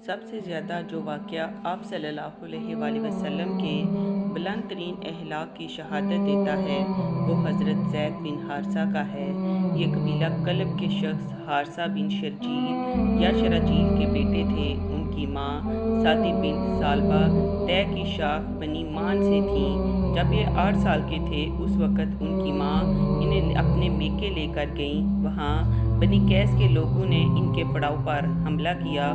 سب سے زیادہ جو واقعہ آپ صلی اللہ علیہ وآلہ وسلم کے بلند ترین اخلاق کی شہادت دیتا ہے وہ حضرت زید بن حارثہ کا ہے۔ یہ قبیلہ کلب کے شخص حارثہ بن شرجیل یا شراجیل کے بیٹے تھے۔ ان کی ماں سعدی بنت ثعلبہ طے کی شاخ بنی مان سے تھیں۔ جب یہ 8 سال کے تھے اس وقت ان کی ماں انہیں اپنے میکے لے کر گئیں۔ وہاں بنی قیس کے لوگوں نے ان کے پڑاؤ پر حملہ کیا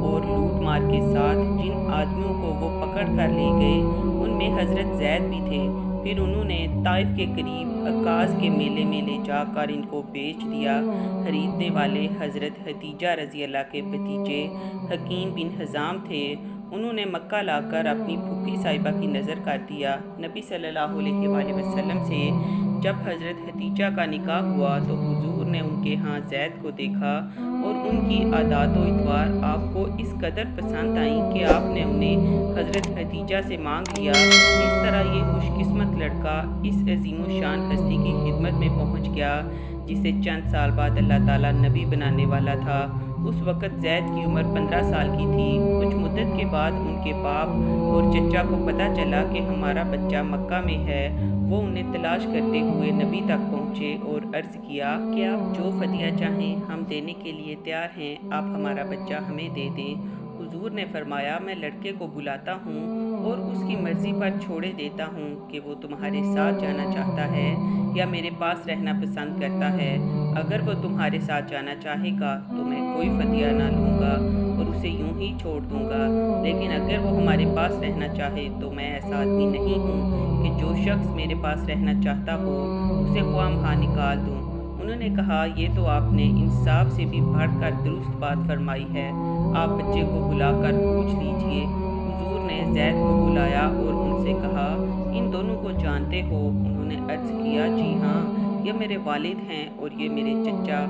اور لوٹ مار کے ساتھ جن آدمیوں کو وہ پکڑ کر لے گئے ان میں حضرت زید بھی تھے۔ پھر انہوں نے طائف کے قریب عکاظ کے میلے میں لے جا کر ان کو بیچ دیا۔ خریدنے والے حضرت ختیجہ رضی اللہ کے بھتیجے حکیم بن حزام تھے۔ انہوں نے مکہ لا کر اپنی پھوپھی صاحبہ کی نذر کر دیا۔ نبی صلی اللہ علیہ وآلہ وسلم سے جب حضرت ختیجہ کا نکاح ہوا تو حضور نے ان کے ہاں زید کو دیکھا اور ان کی عادات و اطوار آپ کو اس قدر پسند آئیں کہ آپ نے انہیں حضرت ختیجہ سے مانگ لیا۔ اس طرح یہ خوش قسمت لڑکا اس عظیم الشان ہستی کی خدمت میں پہنچ گیا جسے چند سال بعد اللہ تعالیٰ نبی بنانے والا تھا۔ اس وقت زید کی عمر 15 سال کی تھی۔ کچھ مدت کے بعد ان کے باپ اور چچا کو پتہ چلا کہ ہمارا بچہ مکہ میں ہے۔ وہ انہیں تلاش کرتے ہوئے نبی تک پہنچے اور عرض کیا کہ آپ جو فدیہ چاہیں ہم دینے کے لیے تیار ہیں، آپ ہمارا بچہ ہمیں دے دیں۔ حضور نے فرمایا میں لڑکے کو بلاتا ہوں اور اس کی مرضی پر چھوڑے دیتا ہوں کہ وہ تمہارے ساتھ جانا چاہتا ہے یا میرے پاس رہنا پسند کرتا ہے۔ اگر وہ تمہارے ساتھ جانا چاہے گا تو میں کوئی فدیہ نہ لوں گا اور اسے یوں ہی چھوڑ دوں گا، لیکن اگر وہ ہمارے پاس رہنا چاہے تو میں ایسا آدمی نہیں ہوں کہ جو شخص میرے پاس رہنا چاہتا ہو اسے خواہ مخواہ نکال دوں۔ انہوں نے کہا یہ تو آپ نے انصاف سے بھی بڑھ کر درست بات فرمائی ہے، آپ بچے کو بلا کر پوچھ لیجئے۔ حضور نے زید کو بلایا اور ان سے کہا ان دونوں کو جانتے ہو؟ انہوں نے عرض کیا جی ہاں، یہ میرے والد ہیں اور یہ میرے چچا۔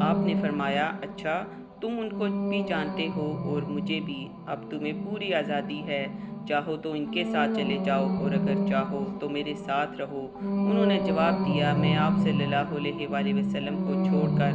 آپ نے فرمایا اچھا، تم ان کو بھی جانتے ہو اور مجھے بھی، اب تمہیں پوری آزادی ہے، چاہو تو ان کے ساتھ چلے جاؤ اور اگر چاہو تو میرے ساتھ رہو۔ انہوں نے جواب دیا میں آپ صلی اللہ علیہ وآلہ وسلم کو چھوڑ کر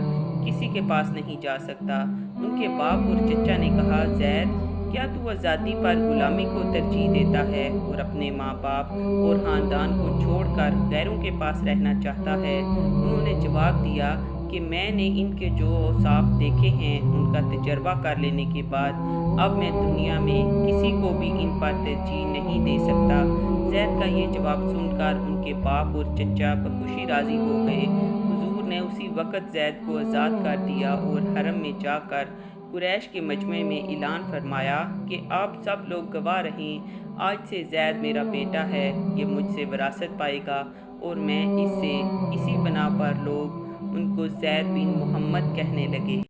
کسی کے پاس نہیں جا سکتا۔ ان کے باپ اور چچا نے کہا زید کیا تو آزادی پر غلامی کو ترجیح دیتا ہے اور اپنے ماں باپ اور خاندان کو چھوڑ کر غیروں کے پاس رہنا چاہتا ہے؟ انہوں نے جواب دیا کہ میں نے ان کے جو اوصاف دیکھے ہیں ان کا تجربہ کر لینے کے بعد اب میں دنیا میں کسی کو بھی ان پر ترجیح نہیں دے سکتا۔ زید کا یہ جواب سن کر ان کے باپ اور چچا بخوشی راضی ہو گئے۔ حضور نے اسی وقت زید کو آزاد کر دیا اور حرم میں جا کر قریش کے مجمع میں اعلان فرمایا کہ آپ سب لوگ گواہ رہیں، آج سے زید میرا بیٹا ہے، یہ مجھ سے وراثت پائے گا اور میں اس سے۔ اسی بنا پر لوگ ان کو زید بن محمد کہنے لگے۔